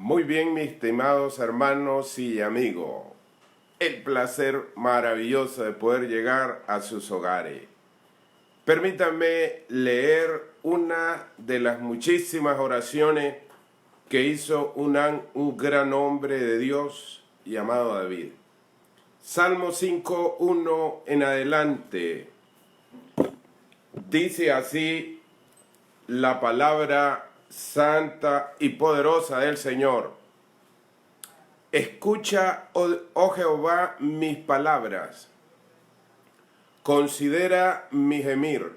Muy bien, mis estimados hermanos y amigos. El placer maravilloso de poder llegar a sus hogares. Permítanme leer una de las muchísimas oraciones que hizo un gran hombre de Dios llamado David. Salmo 5:1 en adelante. Dice así la palabra santa y poderosa del Señor. Escucha, oh Jehová, mis palabras. Considera mi gemir.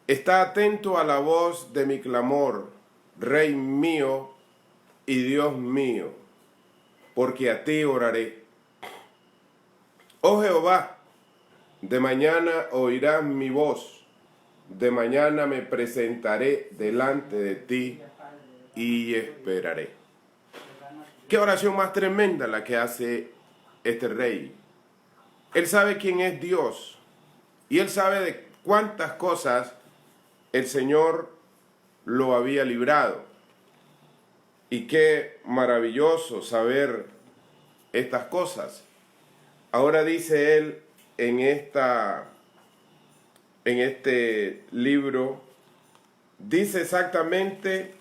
Está atento a la voz de mi clamor, Rey mío y Dios mío, porque a ti oraré. Oh Jehová, de mañana oirás mi voz, de mañana me presentaré delante de ti y esperaré. Qué oración más tremenda la que hace este rey. Él sabe quién es Dios y él sabe de cuántas cosas el Señor lo había librado. Y qué maravilloso saber estas cosas. Ahora dice él en este libro, dice exactamente,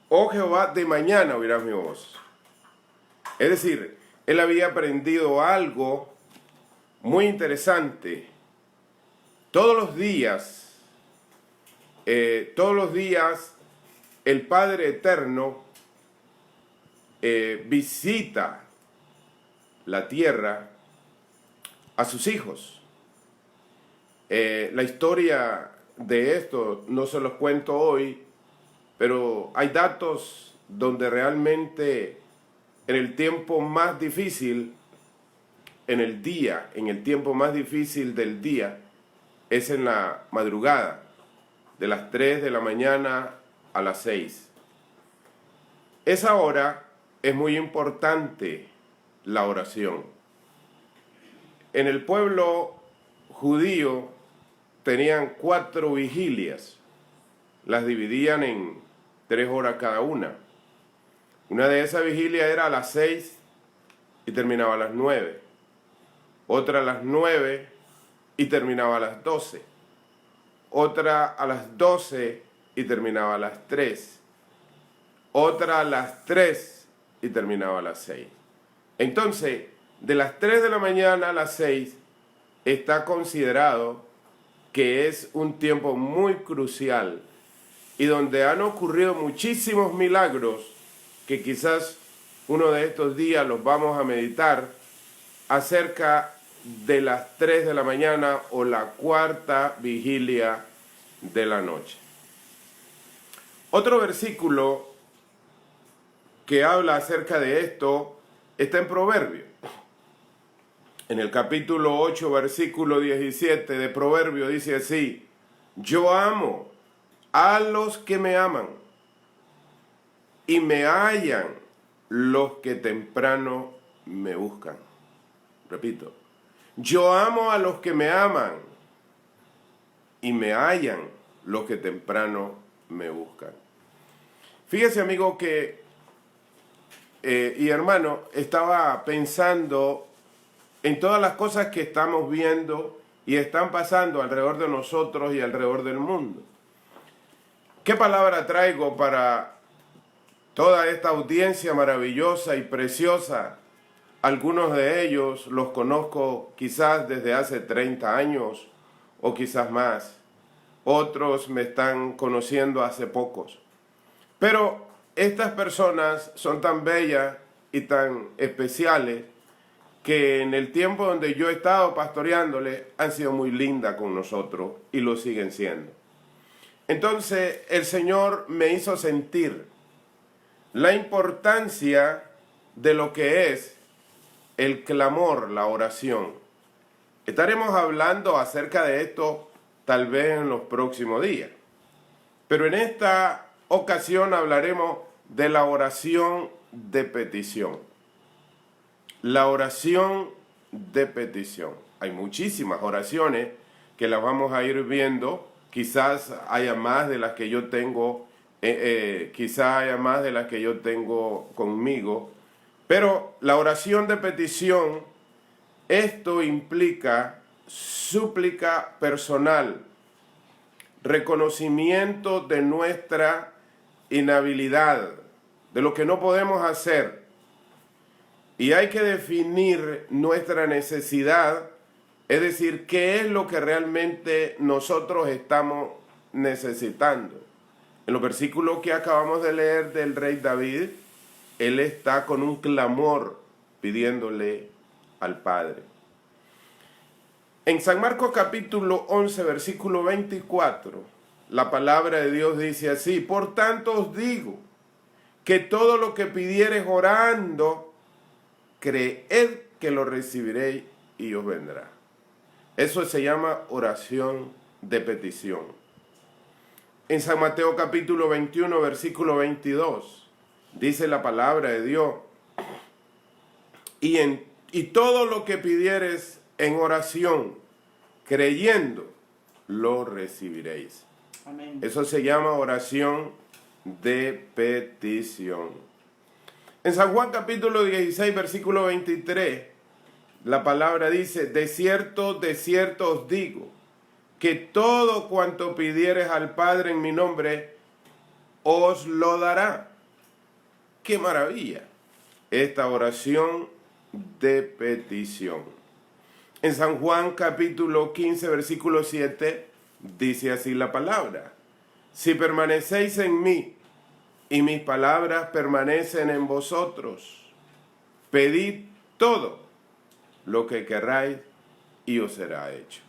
oh Jehová, de mañana oirás mi voz. Es decir, él había aprendido algo muy interesante. Todos los días, el Padre Eterno visita la tierra a sus hijos. La historia de esto no se los cuento hoy, pero hay datos donde realmente en el tiempo más difícil, en el tiempo más difícil del día, es en la madrugada, de las 3 de la mañana a las 6. Esa hora es muy importante, la oración. En el pueblo judío tenían 4 vigilias, las dividían en 3 horas cada una. Una de esas vigilias era a las 6 y terminaba a las 9. Otra a las 9 y terminaba a las 12. Otra a las 12 y terminaba a las 3. Otra a las 3 y terminaba a las 6. Entonces, de las 3 de la mañana a las 6 está considerado que es un tiempo muy crucial y donde han ocurrido muchísimos milagros que quizás uno de estos días los vamos a meditar acerca de las 3 de la mañana o la cuarta vigilia de la noche. Otro versículo que habla acerca de esto está en Proverbios. En el capítulo 8, versículo 17 de Proverbios dice así: yo amo a los que me aman y me hallan los que temprano me buscan. Repito, yo amo a los que me aman y me hallan los que temprano me buscan. Fíjese, amigo, que y hermano, estaba pensando en todas las cosas que estamos viendo y están pasando alrededor de nosotros y alrededor del mundo. ¿Qué palabra traigo para toda esta audiencia maravillosa y preciosa? Algunos de ellos los conozco quizás desde hace 30 años o quizás más. Otros me están conociendo hace pocos. Pero estas personas son tan bellas y tan especiales que en el tiempo donde yo he estado pastoreándoles han sido muy lindas con nosotros y lo siguen siendo. Entonces el Señor me hizo sentir la importancia de lo que es el clamor, la oración. Estaremos hablando acerca de esto tal vez en los próximos días. Pero en esta ocasión hablaremos de la oración de petición. La oración de petición. Hay muchísimas oraciones que las vamos a ir viendo quizás haya más de las que yo tengo, quizás haya más de las que yo tengo conmigo, pero la oración de petición, esto implica súplica personal, reconocimiento de nuestra inhabilidad, de lo que no podemos hacer. Y hay que definir nuestra necesidad, es decir, qué es lo que realmente nosotros estamos necesitando. En los versículos que acabamos de leer del rey David, él está con un clamor pidiéndole al Padre. En San Marcos capítulo 11, versículo 24, la palabra de Dios dice así: por tanto os digo, que todo lo que pidiereis orando, creed que lo recibiréis y os vendrá. Eso se llama oración de petición. En San Mateo capítulo 21, versículo 22, dice la palabra de Dios: y todo lo que pidiereis en oración, creyendo, lo recibiréis. Amén. Eso se llama oración de petición. En San Juan capítulo 16, versículo 23, la palabra dice: de cierto os digo, que todo cuanto pidiereis al Padre en mi nombre, os lo dará. ¡Qué maravilla! Esta oración de petición. En San Juan capítulo 15, versículo 7, dice así la palabra: si permanecéis en mí y mis palabras permanecen en vosotros, pedid todo lo que querráis y os será hecho.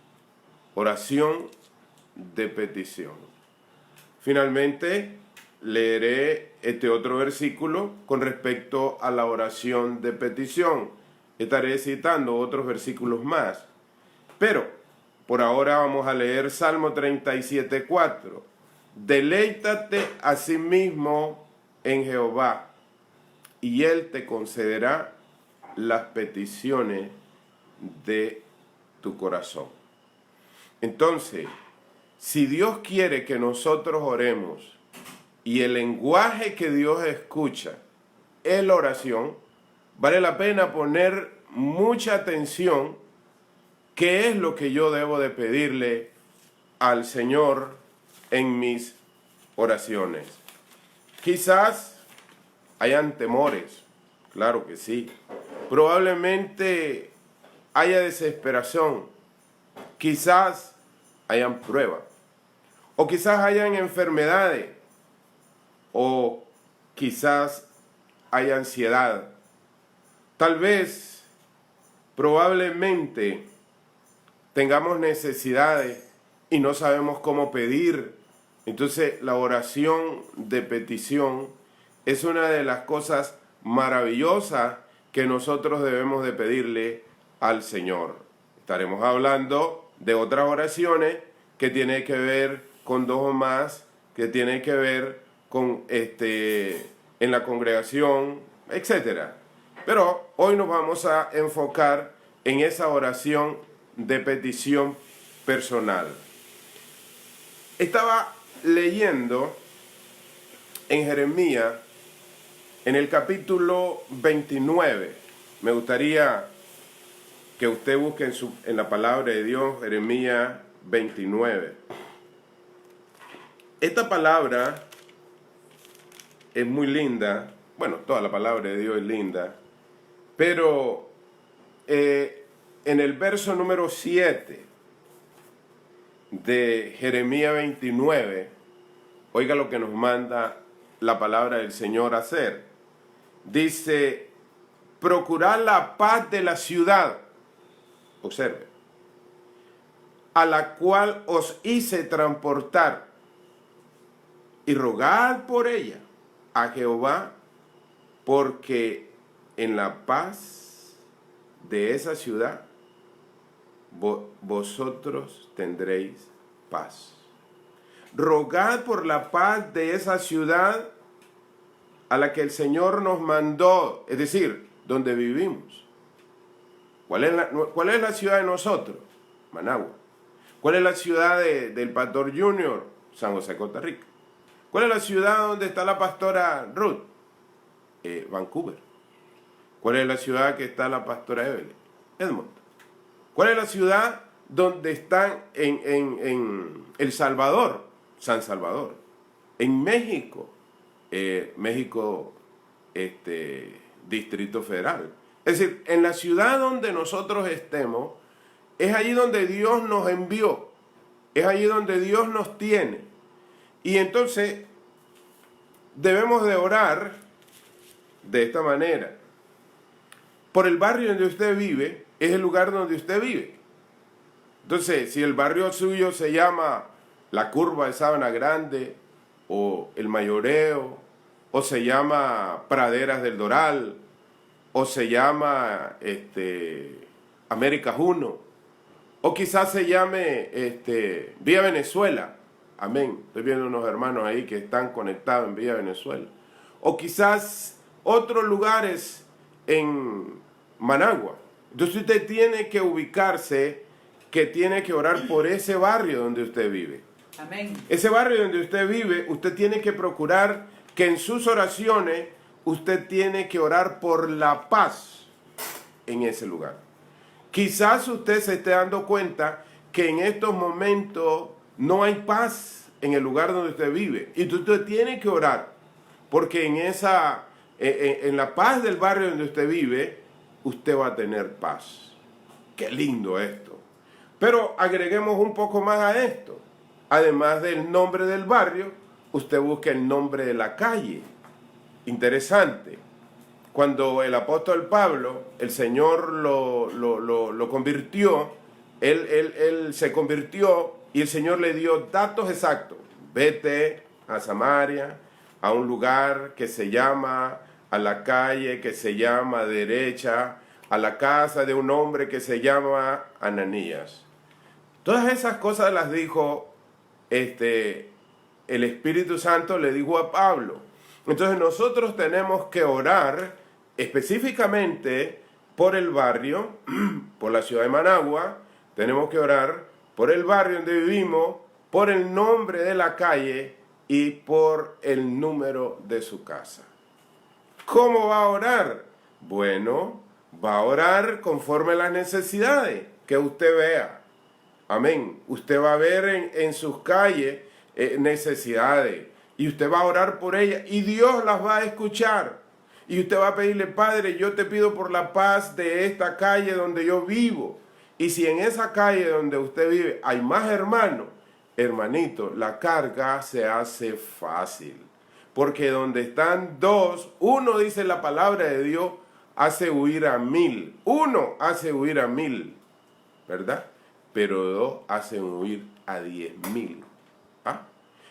Oración de petición. Finalmente, leeré este otro versículo con respecto a la oración de petición. Estaré citando otros versículos más, pero por ahora vamos a leer Salmo 37, 4. Deleítate a sí mismo en Jehová, y Él te concederá las peticiones de tu corazón. Entonces, si Dios quiere que nosotros oremos, y el lenguaje que Dios escucha es la oración, vale la pena poner mucha atención qué es lo que yo debo de pedirle al Señor en mis oraciones. Quizás hayan temores, claro que sí. Probablemente haya desesperación, quizás hayan pruebas, o quizás hayan enfermedades, o quizás haya ansiedad. Tal vez, probablemente, tengamos necesidades y no sabemos cómo pedir. Entonces, la oración de petición es una de las cosas maravillosas que nosotros debemos de pedirle al Señor. Estaremos hablando de otras oraciones que tienen que ver con dos o más, que tienen que ver con en la congregación, etcétera. Pero hoy nos vamos a enfocar en esa oración de petición personal. Estaba leyendo en Jeremías, en el capítulo 29. Me gustaría que usted busque en la palabra de Dios, Jeremías 29. Esta palabra es muy linda. Bueno, toda la palabra de Dios es linda. Pero en el verso número 7 de Jeremías 29, oiga lo que nos manda la palabra del Señor a hacer. Dice: procurad la paz de la ciudad, observe, a la cual os hice transportar, y rogad por ella a Jehová, porque en la paz de esa ciudad vosotros tendréis paz. Rogad por la paz de esa ciudad a la que el Señor nos mandó, es decir, donde vivimos. ¿Cuál es la ciudad de nosotros? Managua. ¿Cuál es la ciudad del pastor Junior? San José, Costa Rica. ¿Cuál es la ciudad donde está la pastora Ruth? Vancouver. ¿Cuál es la ciudad que está la pastora Evelyn? Edmonton. ¿Cuál es la ciudad donde están en El Salvador? San Salvador. En México, México, Distrito Federal. Es decir, en la ciudad donde nosotros estemos, es allí donde Dios nos envió, es allí donde Dios nos tiene. Y entonces debemos de orar de esta manera. Por el barrio donde usted vive, es el lugar donde usted vive. Entonces, si el barrio suyo se llama La Curva de Sabana Grande, o El Mayoreo, o se llama Praderas del Doral, o se llama América Juno, o quizás se llame Vía Venezuela. Amén. Estoy viendo unos hermanos ahí que están conectados en Vía Venezuela. O quizás otros lugares en Managua. Entonces usted tiene que ubicarse, que tiene que orar por ese barrio donde usted vive. Amén. Ese barrio donde usted vive, usted tiene que procurar que en sus oraciones usted tiene que orar por la paz en ese lugar. Quizás usted se esté dando cuenta que en estos momentos no hay paz en el lugar donde usted vive. Y usted tiene que orar, porque en la paz del barrio donde usted vive, usted va a tener paz. Qué lindo esto. Pero agreguemos un poco más a esto. Además del nombre del barrio, usted busca el nombre de la calle. Interesante. Cuando el apóstol Pablo, el Señor lo convirtió, él se convirtió y el Señor le dio datos exactos. Vete a Samaria, a un lugar que se llama, a la calle que se llama derecha, a la casa de un hombre que se llama Ananías. Todas esas cosas las dijo el Espíritu Santo, le dijo a Pablo. Entonces nosotros tenemos que orar específicamente por el barrio, por la ciudad de Managua. Tenemos que orar por el barrio donde vivimos, por el nombre de la calle y por el número de su casa. ¿Cómo va a orar? Bueno, va a orar conforme a las necesidades que usted vea. Amén. Usted va a ver en sus calles necesidades y usted va a orar por ellas y Dios las va a escuchar. Y usted va a pedirle: Padre, yo te pido por la paz de esta calle donde yo vivo. Y si en esa calle donde usted vive hay más hermanos, hermanito, la carga se hace fácil. Porque donde están dos, uno, dice la palabra de Dios, hace huir a 1000. Uno hace huir a 1000, ¿verdad? Pero dos hacen huir a 10,000. ¿Ah?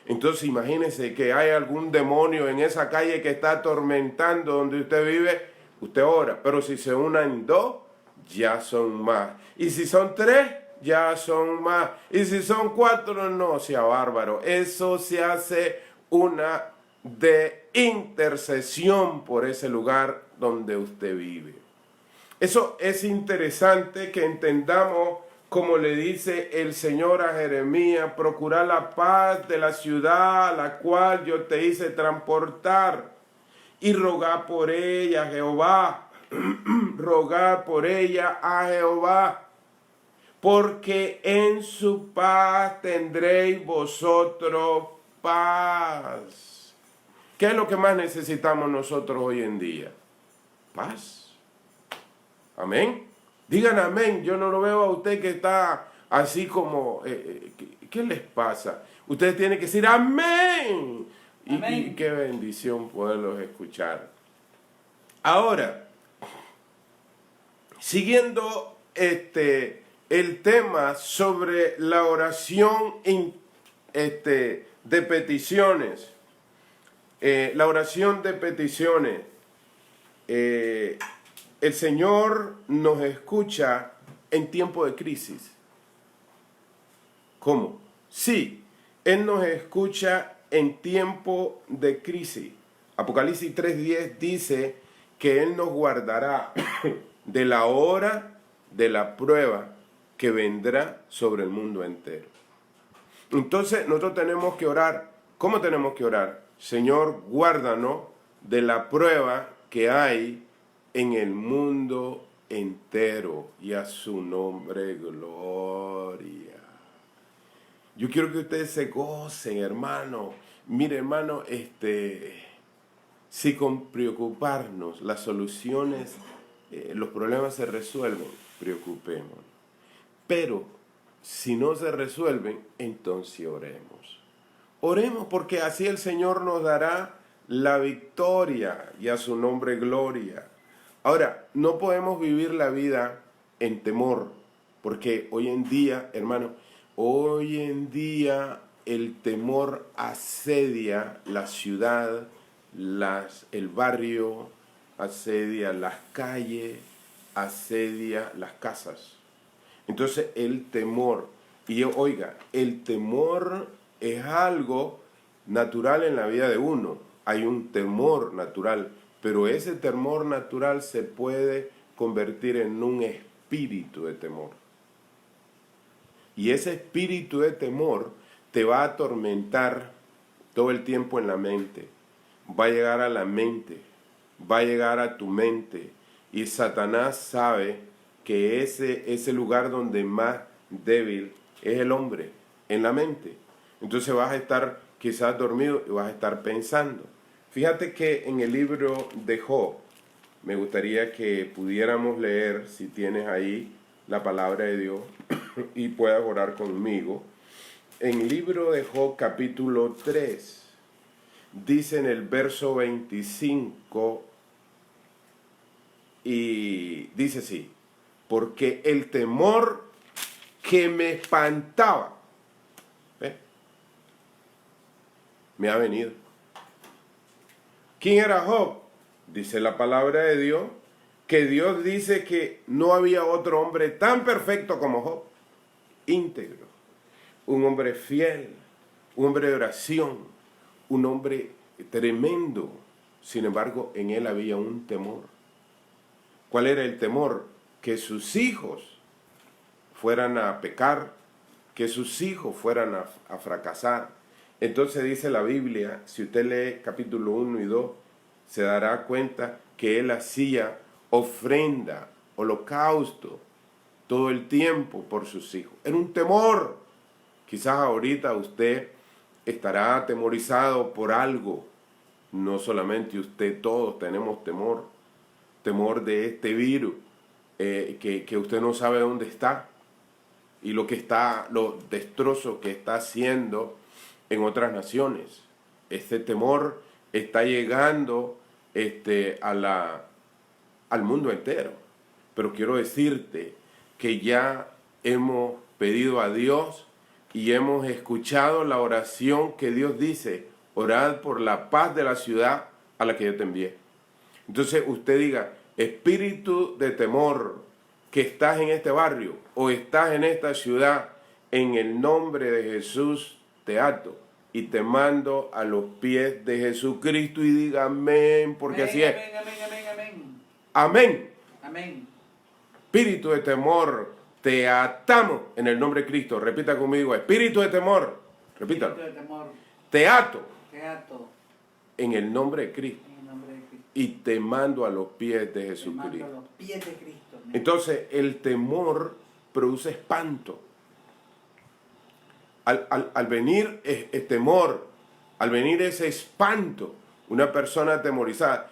Entonces imagínese que hay algún demonio en esa calle que está atormentando donde usted vive, usted ora. Pero si se unen dos, ya son más. Y si son tres, ya son más. Y si son cuatro, no sea bárbaro. Eso se hace una de intercesión por ese lugar donde usted vive. Eso es interesante que entendamos, como le dice el Señor a Jeremías: procurar la paz de la ciudad a la cual yo te hice transportar y rogar por ella a Jehová. Rogar por ella a Jehová, porque en su paz tendréis vosotros paz. ¿Qué es lo que más necesitamos nosotros hoy en día? Paz. Amén. Digan amén. Yo no lo veo a usted que está así como, ¿qué les pasa? Ustedes tienen que decir amén. Y qué bendición poderlos escuchar. Ahora, siguiendo el tema sobre la oración de peticiones, la oración de peticiones, el Señor nos escucha en tiempo de crisis. ¿Cómo? Sí, Él nos escucha en tiempo de crisis. Apocalipsis 3:10 dice que Él nos guardará de la hora de la prueba que vendrá sobre el mundo entero. Entonces nosotros tenemos que orar. ¿Cómo tenemos que orar? Señor, guárdanos de la prueba que hay en el mundo entero, y a su nombre gloria. Yo quiero que ustedes se gocen, hermano. Mire, hermano, si con preocuparnos las soluciones, los problemas se resuelven, preocupémonos. Pero si no se resuelven, entonces oremos. Oremos, porque así el Señor nos dará la victoria, y a su nombre gloria. Ahora, no podemos vivir la vida en temor, porque hoy en día, hermano, hoy en día el temor asedia la ciudad, el barrio, asedia las calles, asedia las casas. Entonces el temor, y oiga, el temor es algo natural en la vida de uno. Hay un temor natural, pero ese temor natural se puede convertir en un espíritu de temor. Y ese espíritu de temor te va a atormentar todo el tiempo en la mente. Va a llegar a la mente, va a llegar a tu mente. Y Satanás sabe que ese es el lugar donde más débil es el hombre, en la mente. Entonces vas a estar quizás dormido y vas a estar pensando. Fíjate que en el libro de Job, me gustaría que pudiéramos leer, si tienes ahí la palabra de Dios, y puedas orar conmigo. En el libro de Job, capítulo 3, dice en el verso 25, y dice así: porque el temor que me espantaba, me ha venido. ¿Quién era Job? Dice la palabra de Dios, que Dios dice que no había otro hombre tan perfecto como Job, íntegro, un hombre fiel, un hombre de oración, un hombre tremendo. Sin embargo, en él había un temor. ¿Cuál era el temor? Que sus hijos fueran a pecar, que sus hijos fueran a fracasar. Entonces dice la Biblia, si usted lee capítulo 1 y 2, se dará cuenta que él hacía ofrenda, holocausto, todo el tiempo por sus hijos. Era un temor. Quizás ahorita usted estará atemorizado por algo. No solamente usted, todos tenemos temor. Temor de este virus, que usted no sabe dónde está. Y lo destrozo que está haciendo en otras naciones. Este temor está llegando al mundo entero. Pero quiero decirte que ya hemos pedido a Dios y hemos escuchado la oración que Dios dice: orad por la paz de la ciudad a la que yo te envié. Entonces usted diga: espíritu de temor que estás en este barrio o estás en esta ciudad, en el nombre de Jesús te ato y te mando a los pies de Jesucristo, y diga amén, porque así es. Amén. Amén. Espíritu de temor, te atamos en el nombre de Cristo. Repita conmigo: espíritu de temor. Repítalo. Espíritu de temor. Te ato Te ato en el nombre de Cristo. en el nombre de Cristo. Y te mando a los pies de Te Jesucristo. mando a los pies de Cristo. Amén. Entonces, el temor produce espanto. Al venir el temor, al venir ese espanto, una persona atemorizada.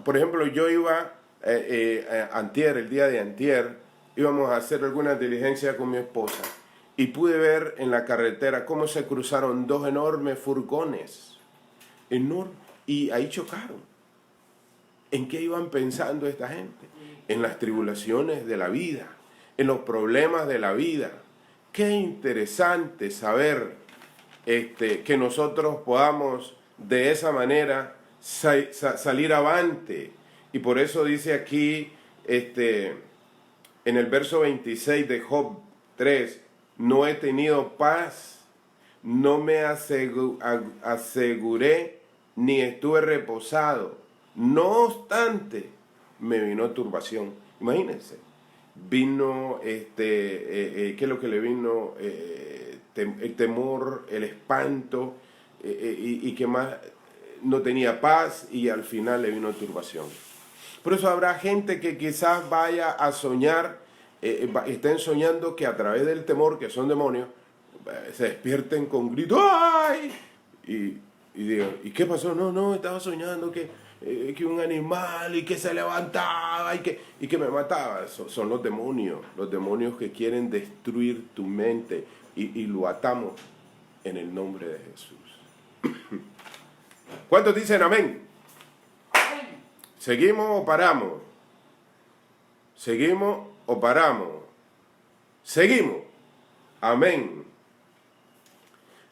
Por ejemplo, yo iba el día de antier, íbamos a hacer alguna diligencia con mi esposa y pude ver en la carretera cómo se cruzaron dos enormes furgones. Y ahí chocaron. ¿En qué iban pensando esta gente? En las tribulaciones de la vida, en los problemas de la vida. Qué interesante saber que nosotros podamos de esa manera salir avante. Y por eso dice aquí, en el verso 26 de Job 3, no he tenido paz, no me aseguré, ni estuve reposado. No obstante, me vino turbación. Imagínense, vino, ¿qué es lo que le vino? El temor, el espanto, y que más no tenía paz, y al final le vino turbación. Por eso habrá gente que quizás vaya a soñar, estén soñando que a través del temor, que son demonios, se despierten con gritos, ¡ay! Y digan, ¿y qué pasó? No, estaba soñando que un animal y que se levantaba y que me mataba. Son los demonios que quieren destruir tu mente, y lo atamos en el nombre de Jesús. ¿Cuántos dicen amén? ¿Seguimos o paramos? ¿Seguimos o paramos? Seguimos. Amén.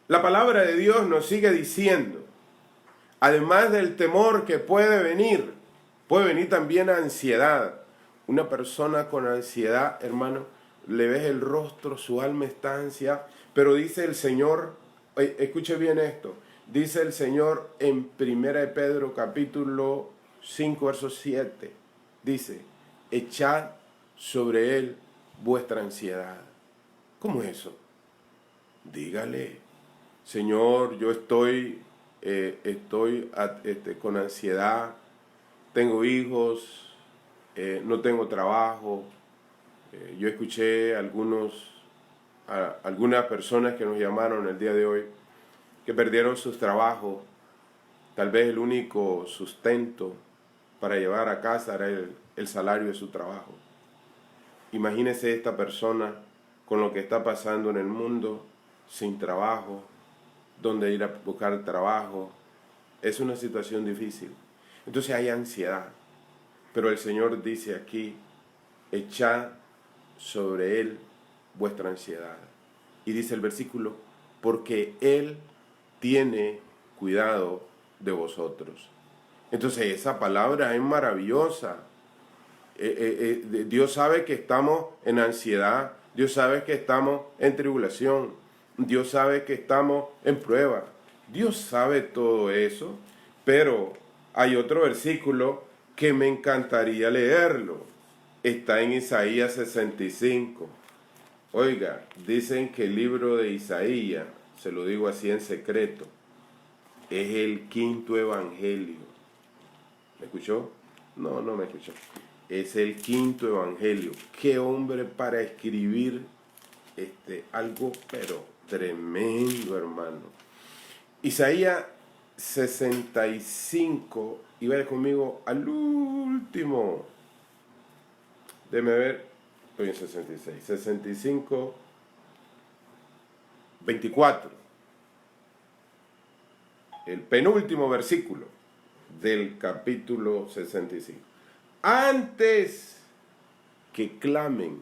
La palabra de Dios nos sigue diciendo, además del temor que puede venir también ansiedad. Una persona con ansiedad, hermano, le ves el rostro, su alma está ansiada, pero dice el Señor, escuche bien esto, dice el Señor en 1 de Pedro capítulo 5, verso 7, dice, echad sobre él vuestra ansiedad. ¿Cómo es eso? Dígale, Señor, yo estoy con ansiedad, tengo hijos, no tengo trabajo. Yo escuché algunas personas que nos llamaron el día de hoy que perdieron sus trabajos. Tal vez el único sustento para llevar a casa era el salario de su trabajo. Imagínese esta persona con lo que está pasando en el mundo, sin trabajo, dónde ir a buscar trabajo. Es una situación difícil. Entonces hay ansiedad. Pero el Señor dice aquí, echad sobre él vuestra ansiedad. Y dice el versículo, porque él tiene cuidado de vosotros. Entonces esa palabra es maravillosa. Dios sabe que estamos en ansiedad, Dios sabe que estamos en tribulación, Dios sabe que estamos en prueba, Dios sabe todo eso, pero hay otro versículo que me encantaría leerlo. Está en Isaías 65. Oiga, dicen que el libro de Isaías, se lo digo así en secreto, es el quinto evangelio. ¿Me escuchó? No me escuchó. Es el quinto evangelio. Qué hombre para escribir algo pero tremendo, hermano. Isaías 65, y vaya conmigo al último. Déjeme ver, estoy en 66. 65, 24. El penúltimo versículo del capítulo 65. Antes que clamen,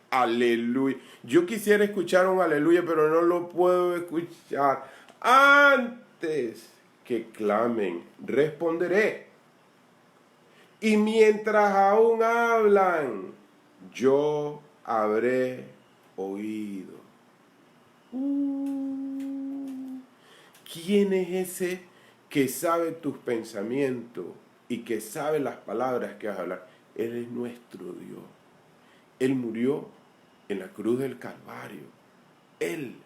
aleluya. Yo quisiera escuchar un aleluya, pero no lo puedo escuchar. Antes que clamen, responderé. Y mientras aún hablan, yo habré oído. ¿Quién es ese que sabe tus pensamientos y que sabe las palabras que vas a hablar? Él es nuestro Dios. Él murió en la cruz del Calvario. Él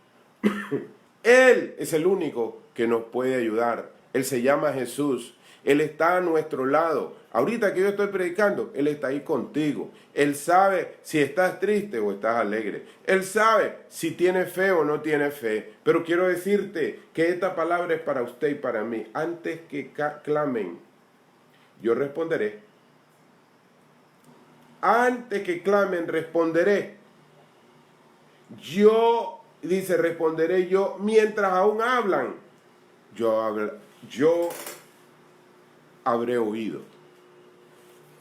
es el único que nos puede ayudar. Él se llama Jesús. Él está a nuestro lado. Ahorita que yo estoy predicando, Él está ahí contigo. Él sabe si estás triste o estás alegre. Él sabe si tienes fe o no tienes fe. Pero quiero decirte que esta palabra es para usted y para mí. Antes que clamen, yo responderé. Antes que clamen, responderé. Responderé yo mientras aún hablan. Yo habré oído.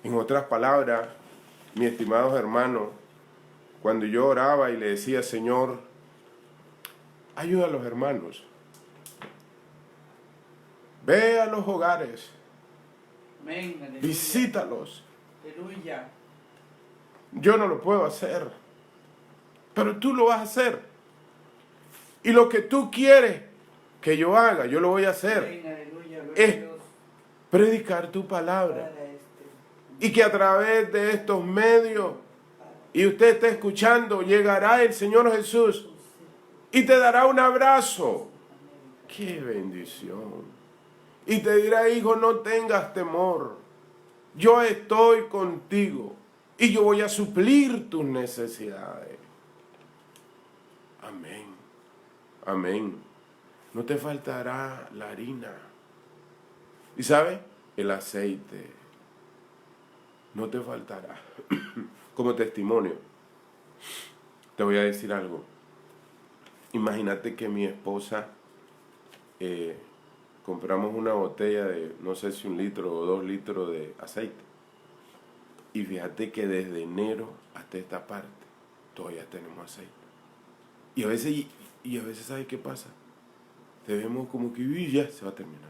En otras palabras, mis estimados hermanos, cuando yo oraba y le decía, Señor, ayuda a los hermanos, ve a los hogares, Amén, aleluya. visítalos. Aleluya. Yo no lo puedo hacer, pero tú lo vas a hacer. Y lo que tú quieres que yo haga, yo lo voy a hacer. Amén, aleluya. Gloria a Es Dios. predicar tu palabra. Para Y que a través de estos medios y usted está escuchando, llegará el Señor Jesús y te dará un abrazo. ¡Qué bendición! Y te dirá, hijo, no tengas temor. Yo estoy contigo y yo voy a suplir tus necesidades. Amén. Amén. No te faltará la harina. ¿Y sabe? El aceite. No te faltará. Como testimonio, te voy a decir algo. Imagínate que mi esposa compramos una botella de, no sé si 1 litro o 2 litros de aceite. Y fíjate que desde enero hasta esta parte todavía tenemos aceite. Y a veces ¿sabes qué pasa? Te vemos como que ya se va a terminar.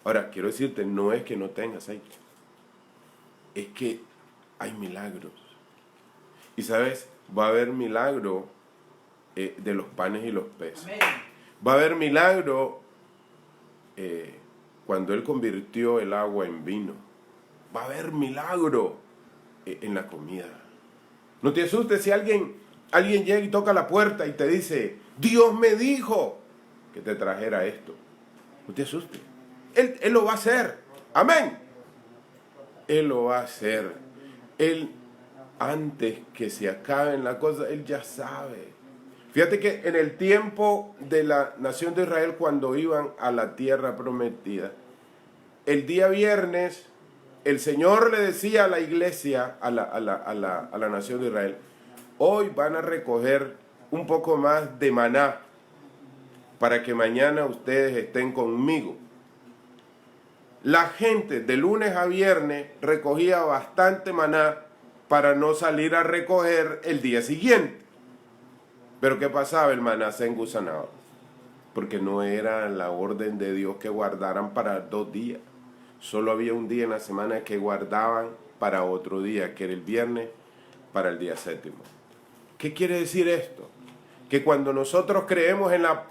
Ahora, quiero decirte, no es que no tenga aceite. Es que hay milagros. Y sabes, va a haber milagro de los panes y los peces. Amén. Va a haber milagro cuando Él convirtió el agua en vino. Va a haber milagro en la comida. No te asustes si alguien llega y toca la puerta y te dice, Dios me dijo que te trajera esto. No te asustes. Él lo va a hacer. Amén. Él lo va a hacer. Él, antes que se acaben las cosas, Él ya sabe. Fíjate que en el tiempo de la nación de Israel, cuando iban a la tierra prometida, el día viernes, el Señor le decía a la iglesia, a la nación de Israel, hoy van a recoger un poco más de maná para que mañana ustedes estén conmigo. La gente de lunes a viernes recogía bastante maná para no salir a recoger el día siguiente. Pero ¿qué pasaba? El maná se engusanaba, porque no era la orden de Dios que guardaran para 2 días. Solo había un día en la semana que guardaban para otro día, que era el viernes, para el día 7. ¿Qué quiere decir esto? Que cuando nosotros creemos en la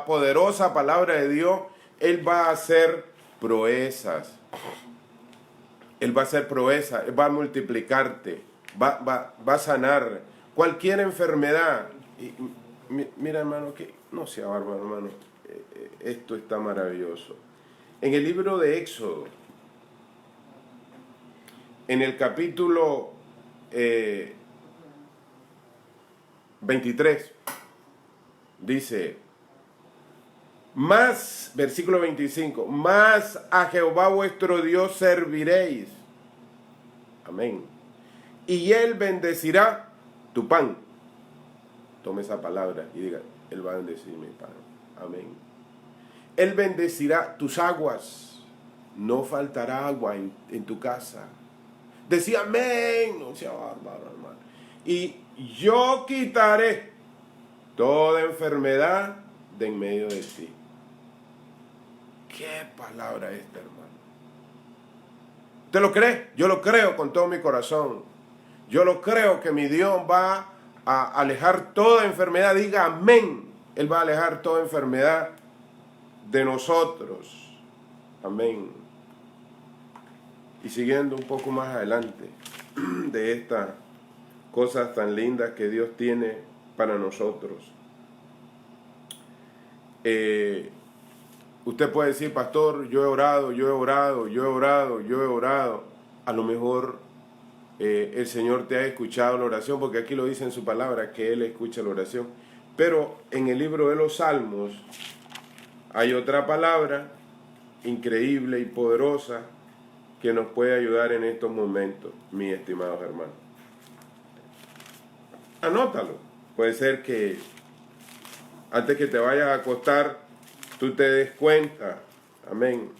poderosa palabra de Dios, Él va a hacer proezas. Él va a hacer proezas, Él va a multiplicarte, va a sanar cualquier enfermedad. Y mira, hermano, que no sea bárbaro, hermano. Esto está maravilloso. En el libro de Éxodo, en el capítulo 23, dice, más, versículo 25, más a Jehová vuestro Dios serviréis. Amén. Y Él bendecirá tu pan. Tome esa palabra y diga, Él va a bendecir mi pan. Amén. Él bendecirá tus aguas. No faltará agua en tu casa. Decía amén. No sea bárbaro, hermano. Y yo quitaré toda enfermedad de en medio de ti. ¿Qué palabra esta, hermano? ¿Usted lo cree? Yo lo creo con todo mi corazón. Yo lo creo que mi Dios va a alejar toda enfermedad. Diga amén. Él va a alejar toda enfermedad de nosotros. Amén. Y siguiendo un poco más adelante de estas cosas tan lindas que Dios tiene para nosotros. Usted puede decir, pastor, yo he orado. A lo mejor el Señor te ha escuchado la oración, porque aquí lo dice en su palabra, que Él escucha la oración. Pero en el libro de los Salmos hay otra palabra increíble y poderosa que nos puede ayudar en estos momentos, mis estimados hermanos. Anótalo. Puede ser que antes que te vayas a acostar, tú te des cuenta, amén,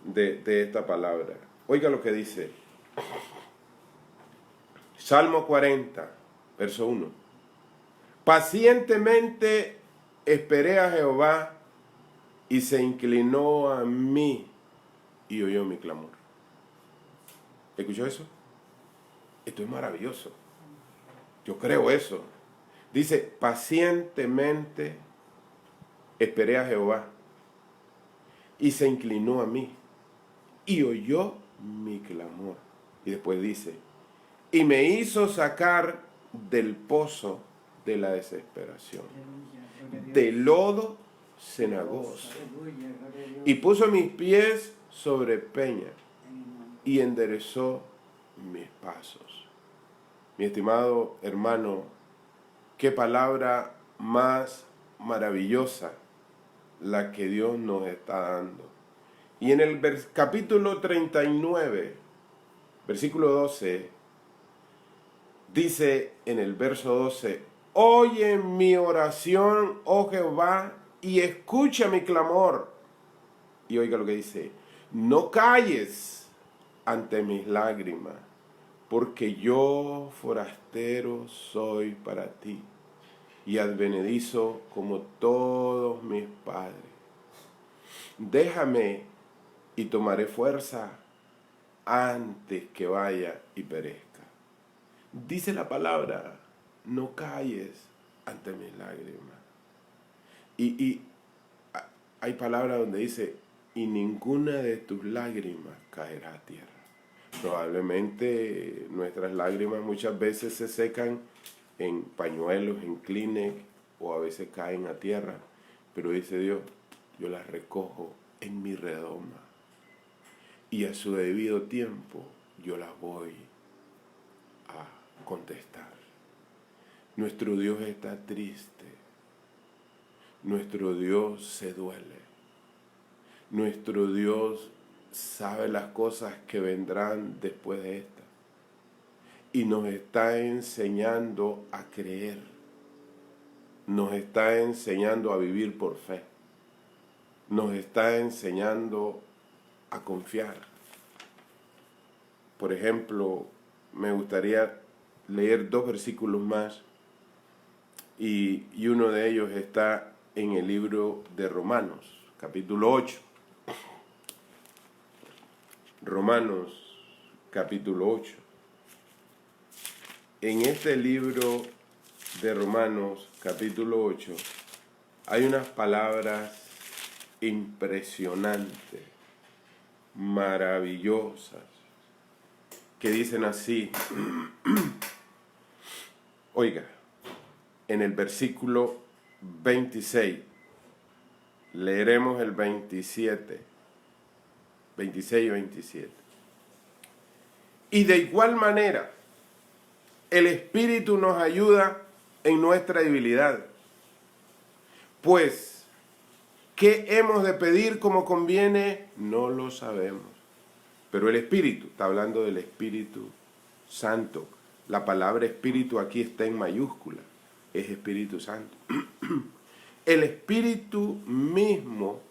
de esta palabra. Oiga lo que dice. Salmo 40, verso 1. Pacientemente esperé a Jehová y se inclinó a mí y oyó mi clamor. ¿Escuchó eso? Esto es maravilloso. Yo creo eso. Dice, pacientemente esperé a Jehová y se inclinó a mí y oyó mi clamor. Y después dice, y me hizo sacar del pozo de la desesperación, Aleluya, gloria a Dios. del lodo cenagoso, Aleluya, gloria a Dios. y puso mis pies sobre peña Amén. y enderezó mis pasos. Mi estimado hermano, qué palabra más maravillosa la que Dios nos está dando. Y en el capítulo 39, versículo 12, dice en el verso 12, oye mi oración, oh Jehová, y escucha mi clamor. Y oiga lo que dice, no calles ante mis lágrimas, porque yo forastero soy para ti, y advenedizo como todos mis padres. Déjame y tomaré fuerza antes que vaya y perezca. Dice la palabra, no calles ante mis lágrimas. Y hay palabras donde dice, y ninguna de tus lágrimas caerá a tierra. Probablemente nuestras lágrimas muchas veces se secan en pañuelos, en Kleenex, o a veces caen a tierra. Pero dice Dios, yo las recojo en mi redoma. Y a su debido tiempo yo las voy a contestar. Nuestro Dios está triste. Nuestro Dios se duele. Nuestro Dios sabe las cosas que vendrán después de esta. Y nos está enseñando a creer. Nos está enseñando a vivir por fe. Nos está enseñando a confiar. Por ejemplo, me gustaría leer 2 versículos más y uno de ellos está en el libro de Romanos, capítulo 8. Romanos, capítulo 8. En este libro de Romanos, capítulo 8, hay unas palabras impresionantes, maravillosas, que dicen así. Oiga, en el versículo 26, leeremos el 27, 26 y 27. Y de igual manera, el Espíritu nos ayuda en nuestra debilidad. Pues, ¿qué hemos de pedir como conviene? No lo sabemos. Pero el Espíritu, está hablando del Espíritu Santo. La palabra Espíritu aquí está en mayúscula. Es Espíritu Santo. El Espíritu mismo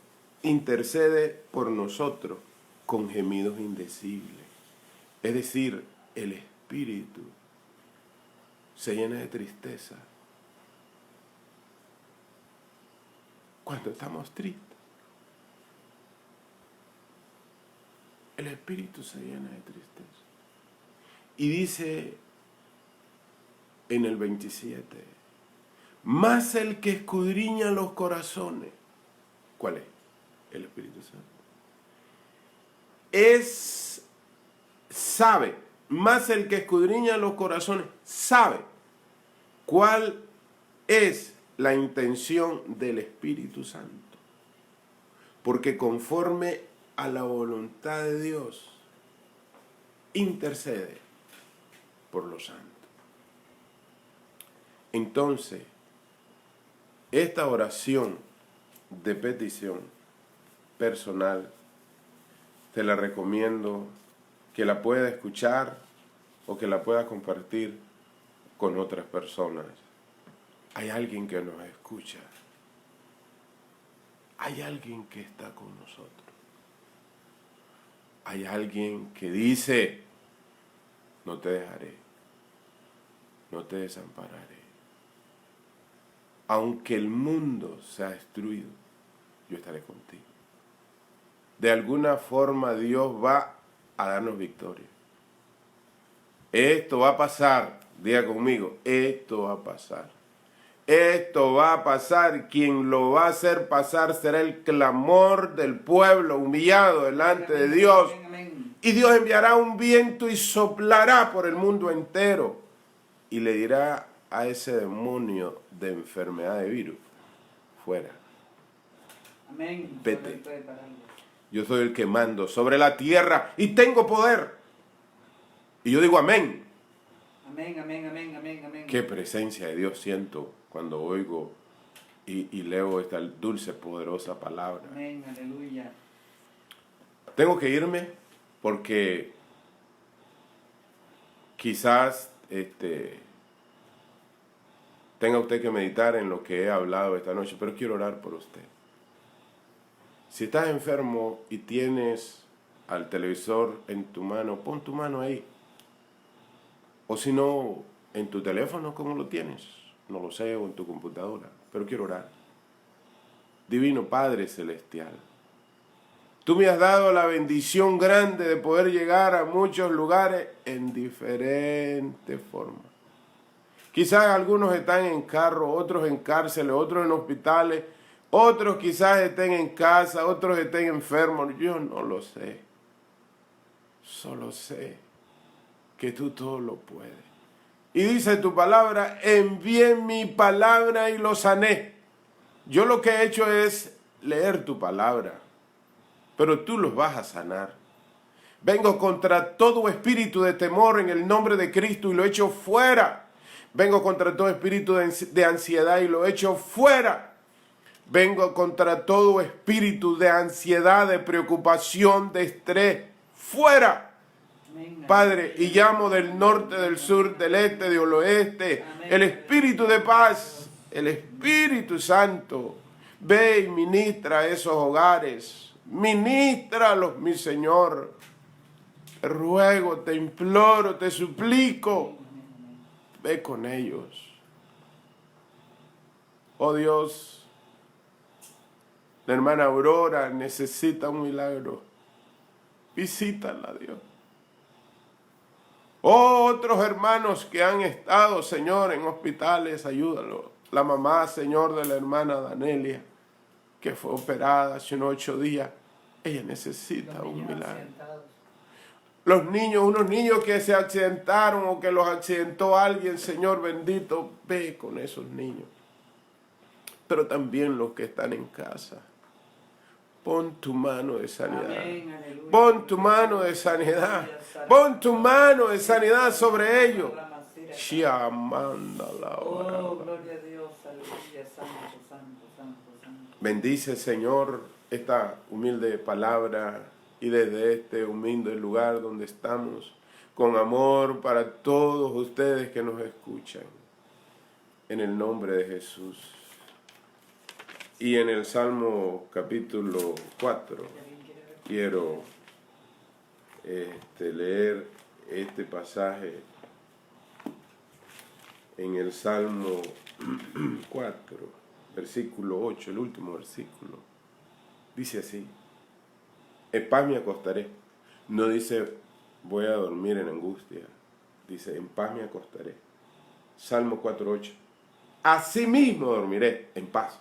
intercede por nosotros con gemidos indecibles. Es decir, el Espíritu se llena de tristeza cuando estamos tristes. El Espíritu se llena de tristeza. Y dice en el 27, más el que escudriña los corazones. ¿Cuál es? El Espíritu Santo. Sabe, más el que escudriña los corazones, sabe cuál es la intención del Espíritu Santo. Porque conforme a la voluntad de Dios, intercede por los santos. Entonces, esta oración de petición personal, te la recomiendo que la pueda escuchar o que la pueda compartir con otras personas. Hay alguien que nos escucha. Hay alguien que está con nosotros. Hay alguien que dice, no te dejaré, no te desampararé. Aunque el mundo sea destruido, yo estaré contigo. De alguna forma Dios va a darnos victoria. Esto va a pasar, diga conmigo, esto va a pasar. Esto va a pasar, quien lo va a hacer pasar será el clamor del pueblo humillado delante de Dios. Y Dios enviará un viento y soplará por el mundo entero. Y le dirá a ese demonio de enfermedad de virus, fuera, Amén. vete. Estoy parando. Yo soy el que mando sobre la tierra y tengo poder. Y yo digo amén. Amén, amén, amén, amén, amén. Qué presencia de Dios siento cuando oigo y leo esta dulce, poderosa palabra. Amén, aleluya. Tengo que irme porque quizás tenga usted que meditar en lo que he hablado esta noche, pero quiero orar por usted. Si estás enfermo y tienes al televisor en tu mano, pon tu mano ahí. O si no, en tu teléfono, ¿cómo lo tienes? No lo sé, o en tu computadora, pero quiero orar. Divino Padre Celestial, tú me has dado la bendición grande de poder llegar a muchos lugares en diferentes formas. Quizás algunos están en carro, otros en cárceles, otros en hospitales, otros quizás estén en casa, otros estén enfermos. Yo no lo sé. Solo sé que tú todo lo puedes. Y dice tu palabra, envié mi palabra y lo sané. Yo lo que he hecho es leer tu palabra, pero tú los vas a sanar. Vengo contra todo espíritu de temor en el nombre de Cristo y lo echo fuera. Vengo contra todo espíritu de ansiedad y lo echo fuera. Vengo contra todo espíritu de ansiedad, de preocupación, de estrés, fuera. Padre, y llamo del norte, del sur, del este, del oeste, el Espíritu de paz, el Espíritu Santo. Ve y ministra a esos hogares, ministralos, mi Señor. Te ruego, te imploro, te suplico, ve con ellos. Oh Dios, la hermana Aurora necesita un milagro. Visítala, Dios. Otros hermanos que han estado, Señor, en hospitales, ayúdalo. La mamá, Señor, de la hermana Danelia, que fue operada hace unos 8 días, ella necesita un milagro. Los niños, unos niños que se accidentaron o que los accidentó alguien, Señor bendito, ve con esos niños. Pero también los que están en casa. Pon tu mano de sanidad. Amén, Pon tu mano de sanidad. Pon tu mano de sanidad sobre ellos. Oh, gloria a Dios, aleluya, santo, santo, santo, santo. Bendice, Señor, esta humilde palabra y desde este humilde lugar donde estamos, con amor para todos ustedes que nos escuchan. En el nombre de Jesús. Y en el Salmo capítulo 4 quiero leer este pasaje en el Salmo 4, versículo 8, el último versículo. Dice así, en paz me acostaré. No dice voy a dormir en angustia, dice en paz me acostaré. Salmo 4:8, asimismo dormiré en paz,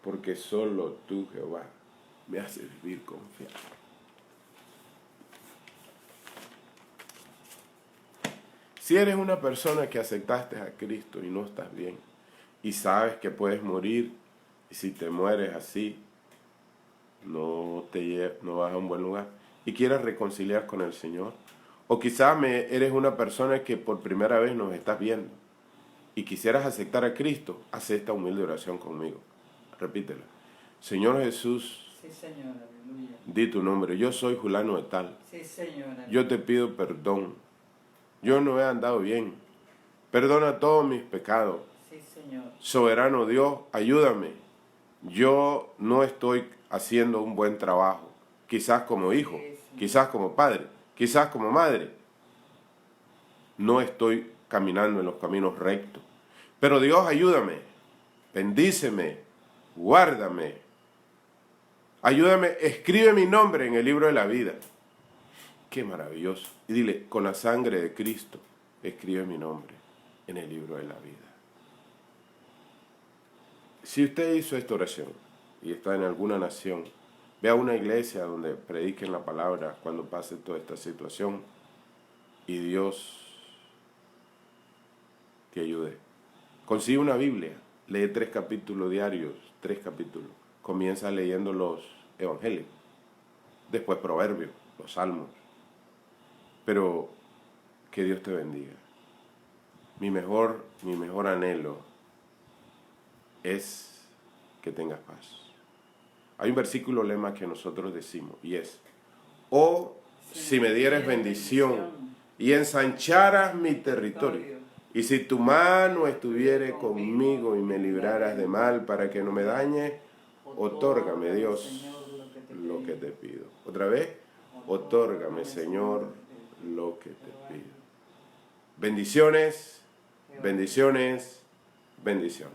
porque solo tú, Jehová, me haces vivir confiado. Si eres una persona que aceptaste a Cristo y no estás bien, y sabes que puedes morir, y si te mueres así, no vas a un buen lugar, y quieres reconciliar con el Señor, o quizás eres una persona que por primera vez nos estás viendo, y quisieras aceptar a Cristo, haz esta humilde oración conmigo. Repítela. Señor Jesús, Sí, Señor, aleluya. di tu nombre. Yo soy fulano de tal. Sí, Señor, aleluya. Yo te pido perdón. Yo no he andado bien. Perdona todos mis pecados. Sí, Señor. Soberano Dios, ayúdame. Yo no estoy haciendo un buen trabajo. Quizás como hijo, quizás como padre, quizás como madre. No estoy caminando en los caminos rectos. Pero Dios, ayúdame. Bendíceme. Guárdame. Ayúdame. Escribe mi nombre en el libro de la vida. Qué maravilloso. Y dile, con la sangre de Cristo, escribe mi nombre en el libro de la vida. Si usted hizo esta oración y está en alguna nación Ve a una iglesia donde prediquen la palabra cuando pase toda esta situación y Dios te ayude. Consigue una Biblia, lee 3 capítulos diarios, 3 capítulos. Comienza leyendo los evangelios, después proverbios, los salmos. Pero que Dios te bendiga. Mi mejor anhelo es que tengas paz. Hay un versículo lema que nosotros decimos y es: oh, si me dieres bendición y ensancharas mi territorio, y si tu mano estuviere conmigo y me libraras de mal para que no me dañe, otórgame, Dios, lo que te pido. Otra vez, otórgame, Señor, lo que te pido. Bendiciones, bendiciones, bendiciones.